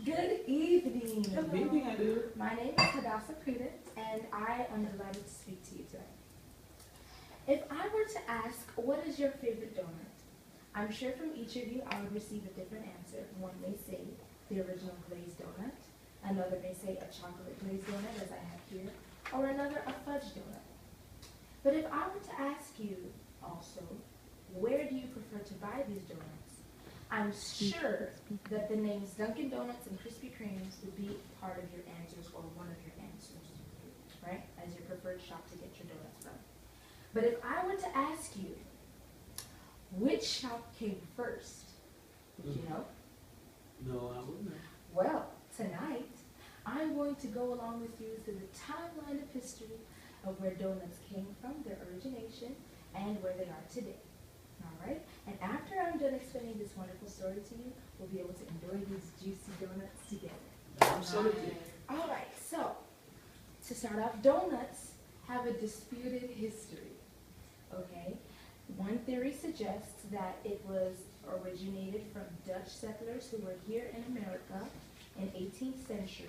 Good evening. Good evening, I do. My name is Hadassah Prudence, and I am delighted to speak to you today. If I were to ask, what is your favorite donut? I'm sure from each of you I would receive a different answer. One may say the original glazed donut, another may say a chocolate glazed donut, as I have here, or another a fudge donut. But if I were to ask you also, where do you prefer to buy these donuts? I'm sure that the names Dunkin' Donuts and Krispy Kremes would be part of your answers or one of your answers, right? As your preferred shop to get your donuts from. But if I were to ask you, which shop came first, would you know? No, I wouldn't. Well, tonight, I'm going to go along with you through the timeline of history of where donuts came from, their origination, and where they are today. All right? And after I'm done explaining this wonderful story to you, we'll be able to enjoy these juicy donuts together. Absolutely. All right, so to start off, donuts have a disputed history. Okay? One theory suggests that it was originated from Dutch settlers who were here in America in 18th century,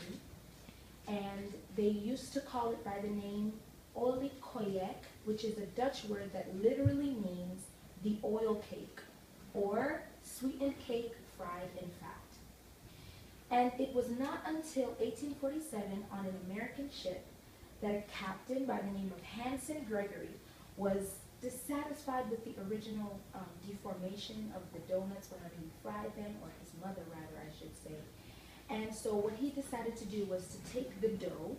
and they used to call it by the name oliekoek, which is a Dutch word that literally means the oil cake, or sweetened cake fried in fat. And it was not until 1847 on an American ship that a captain by the name of Hanson Gregory was dissatisfied with the original deformation of the donuts whenever he fried them, or his mother rather, I should say. And so what he decided to do was to take the dough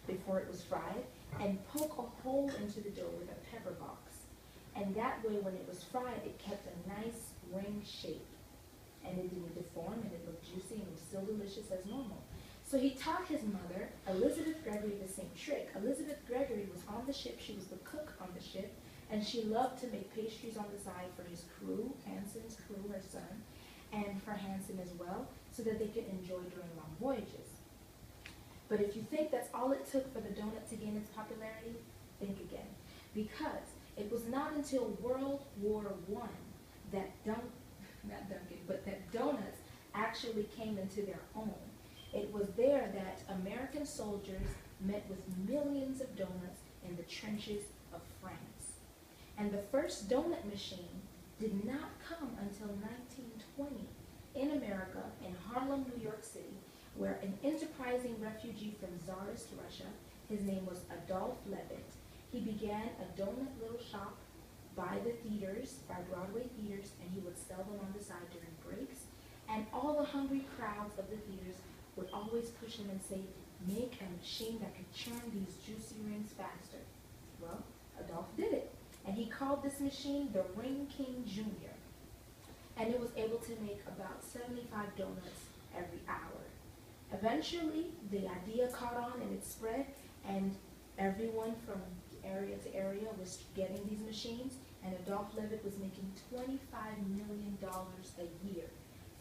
before it was fried and poke a hole into the dough with a pepper box. And that way, when it was fried, it kept a nice ring shape. And it didn't deform, and it looked juicy, and it was still delicious as normal. So he taught his mother, Elizabeth Gregory, the same trick. Elizabeth Gregory was on the ship. She was the cook on the ship. And she loved to make pastries on the side for his crew, Hanson's crew, her son, and for Hanson as well, so that they could enjoy during long voyages. But if you think that's all it took for the donut to gain its popularity, think again. Because it was not until World War I that that donuts actually came into their own. It was there that American soldiers met with millions of donuts in the trenches of France. And the first donut machine did not come until 1920 in America, in Harlem, New York City, where an enterprising refugee from Tsarist Russia, his name was Adolf Levitt, he began a donut little shop by the theaters, by Broadway theaters, and he would sell them on the side during breaks. And all the hungry crowds of the theaters would always push him and say, make a machine that could churn these juicy rings faster. Well, Adolf did it. And he called this machine the Ring King Jr. And it was able to make about 75 donuts every hour. Eventually, the idea caught on and it spread, and everyone from area to area was getting these machines, and Adolf Levitt was making $25 million a year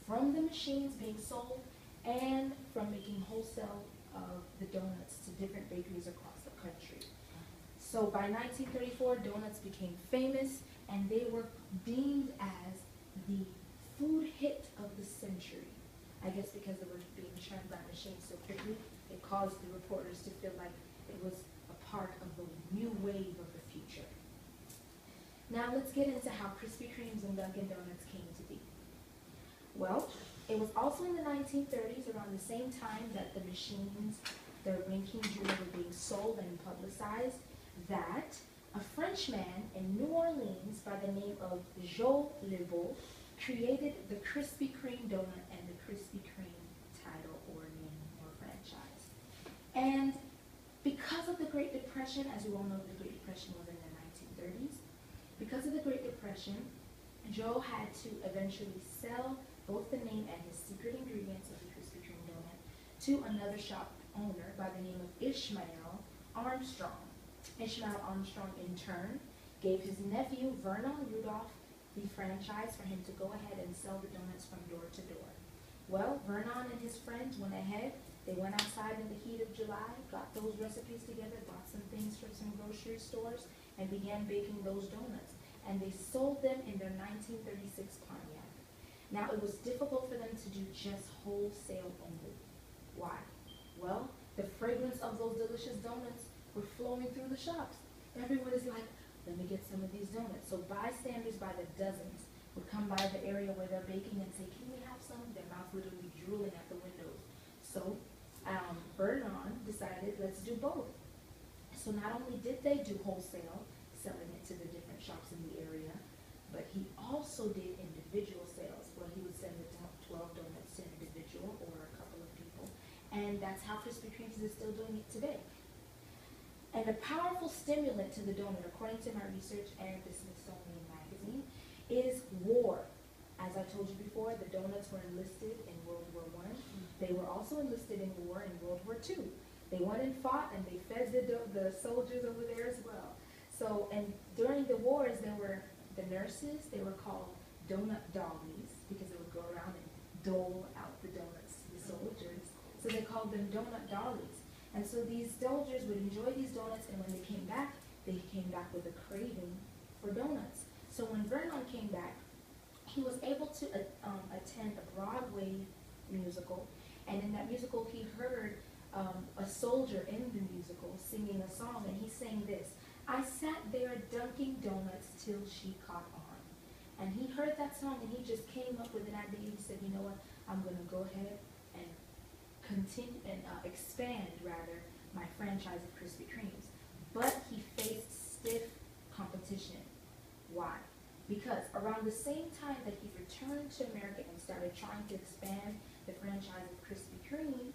from the machines being sold and from making wholesale of the donuts to different bakeries across the country. So by 1934, donuts became famous, and they were deemed as the food hit of the century. I guess because they were being churned by machines so quickly, it caused the reporters to feel like it was a part of the new wave of the future. Now let's get into how Krispy Kremes and Dunkin' Donuts came to be. Well, it was also in the 1930s, around the same time that the machines, the Ring King Jr. were being sold and publicized, that a Frenchman in New Orleans by the name of Joe Lebeau created the Krispy Kreme donut and the Krispy Kreme title or name or franchise. And because of the Great Depression, as you all know, the Great Depression was in the 1930s, because of the Great Depression, Joe had to eventually sell both the name and his secret ingredients of the Krispy Kreme donut to another shop owner by the name of Ishmael Armstrong. Ishmael Armstrong, in turn, gave his nephew, Vernon Rudolph, the franchise for him to go ahead and sell the donuts from door to door. Well, Vernon and his friends went ahead. They went outside in the heat of July, got those recipes together, bought some things from some grocery stores, and began baking those donuts. And they sold them in their 1936 Pontiac. Now, it was difficult for them to do just wholesale only. Why? Well, the fragrance of those delicious donuts were flowing through the shops. Everyone is like, let me get some of these donuts. So bystanders by the dozens would come by the area where they're baking and say, can we have some? Their mouths literally drooling at the windows. So Vernon decided, let's do both. So not only did they do wholesale, selling it to the different shops in the area, but he also did individual sales, where he would send the 12 donuts to an individual or a couple of people. And that's how Krispy Kreme's is still doing it today. And a powerful stimulant to the donut, according to my research and the Smithsonian magazine, is war. As I told you before, the donuts were enlisted in World War I. They were also enlisted in war in World War II. They went and fought, and they fed the soldiers over there as well. So, and during the wars, there were the nurses. They were called donut dollies because they would go around and dole out the donuts to the soldiers. So they called them donut dollies. And so these soldiers would enjoy these donuts, and when they came back with a craving for donuts. So when Vernon came back, he was able to attend a Broadway musical, and in that musical he heard a soldier in the musical singing a song, and he sang this: I sat there dunking donuts till she caught on. And he heard that song, and he just came up with an idea. He said, you know what, I'm going to go ahead and continue and expand, rather, my franchise of Krispy Kreme's. But he faced stiff competition. Why? Because around the same time that he returned to America and started trying to expand the franchise of Krispy Kreme,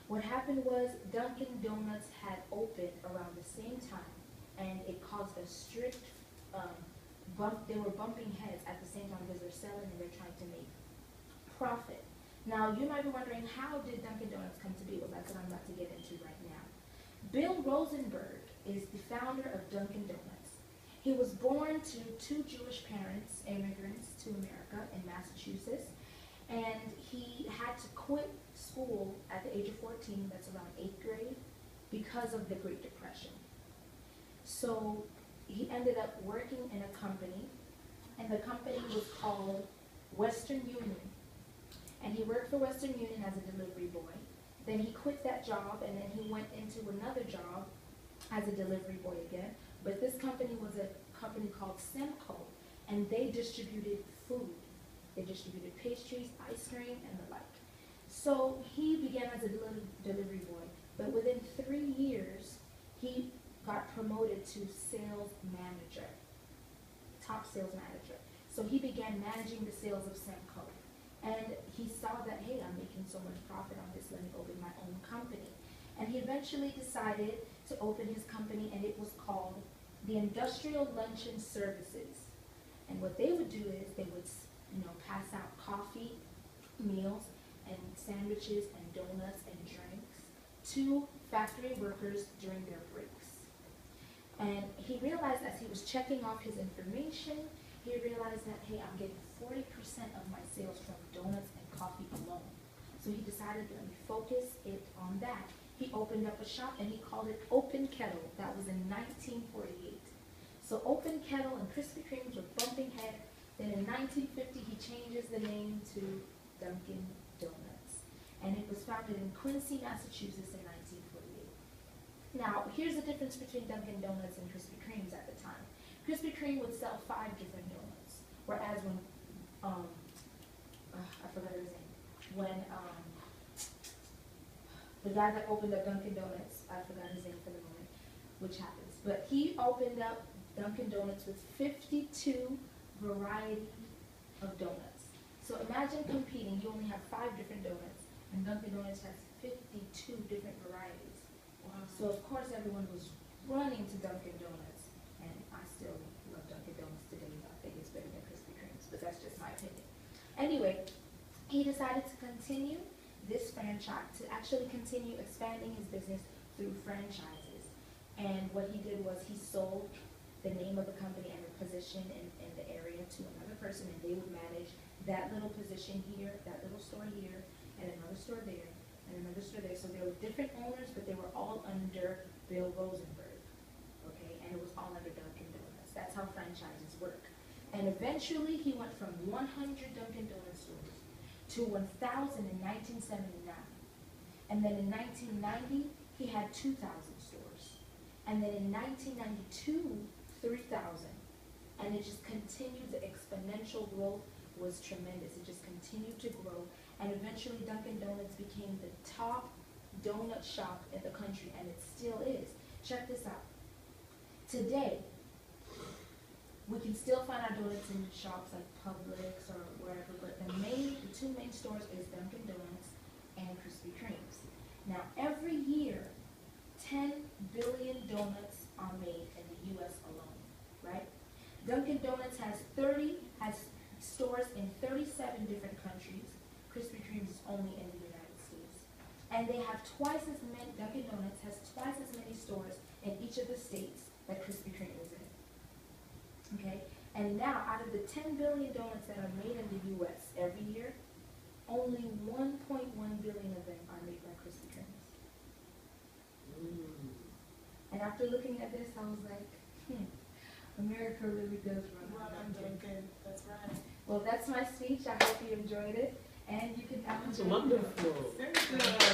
what happened was Dunkin' Donuts had opened around the same time, and it caused a strict bump. They were bumping heads at the same time because they're selling and they're trying to make profit. Now, you might be wondering, how did Dunkin' Donuts come to be? Well, that's what I'm about to get into right now. Bill Rosenberg is the founder of Dunkin' Donuts. He was born to two Jewish parents, immigrants to America in Massachusetts, and he had to quit school at the age of 14, that's around 8th grade, because of the Great Depression. So he ended up working in a company, and the company was called Western Union. And he worked for Western Union as a delivery boy. Then he quit that job, and then he went into another job as a delivery boy again. But this company was a company called Semco, and they distributed food. They distributed pastries, ice cream, and the like. So he began as a delivery boy, but within 3 years, he got promoted to sales manager, top sales manager. So he began managing the sales of Semco. And he saw that, hey, I'm making so much profit on this, let me open my own company. And he eventually decided to open his company, and it was called the Industrial Luncheon Services. And what they would do is they would, pass out coffee, meals, and sandwiches, and donuts, and drinks to factory workers during their breaks. And he realized, as he was checking off his information, he realized that, hey, I'm getting 40% of my sales from donuts and coffee alone. So he decided, let me focus it on that. He opened up a shop, and he called it Open Kettle. That was in 1948. So Open Kettle and Krispy Kreme's were bumping heads. Then in 1950, he changes the name to Dunkin' Donuts. And it was founded in Quincy, Massachusetts in 1948. Now, here's the difference between Dunkin' Donuts and Krispy Kreme's at the time. Krispy Kreme would sell 5 different donuts, whereas when, I forgot his name, when the guy that opened up Dunkin' Donuts, I forgot his name for the moment, which happens, but he opened up Dunkin' Donuts with 52 variety of donuts. So imagine competing, you only have 5 different donuts, and Dunkin' Donuts has 52 different varieties. Wow. So of course everyone was running to Dunkin' Donuts, and I still love Dunkin' Donuts today. I think it's better than Krispy Kreme's, but that's just my opinion. Anyway, he decided to continue this franchise, to actually continue expanding his business through franchises. And what he did was he sold the name of the company and the position in the area to another person, and they would manage that little position here, that little store here, and another store there, and another store there. So there were different owners, but they were all under Bill Rosenberg, okay? And it was all under Dunkin' Donuts. That's how franchises work. And eventually, he went from 100 Dunkin' Donuts stores to 1,000 in 1979. And then in 1990, he had 2,000 stores. And then in 1992, 3,000. And it just continued, the exponential growth was tremendous. It just continued to grow. And eventually, Dunkin' Donuts became the top donut shop in the country, and it still is. Check this out. Today, we can still find our donuts in shops like Publix or wherever, but the two main stores is Dunkin' Donuts and Krispy Kremes. Now, every year, 10 billion donuts are made in the U.S. alone, right? Dunkin' Donuts has stores in 37 different countries. Krispy Kreme's is only in the United States. And they have twice as many, Dunkin' Donuts has twice as many stores in each of the states that Krispy Kreme is in. Okay? And now, out of the 10 billion donuts that are made in the U.S. every year, only 1.1 billion of them are made by Krispy Kreme's. And after looking at this, I was like, America really does run on Dunkin'. That's right. Well, that's my speech. I hope you enjoyed it. And you can have That's wonderful. Very good.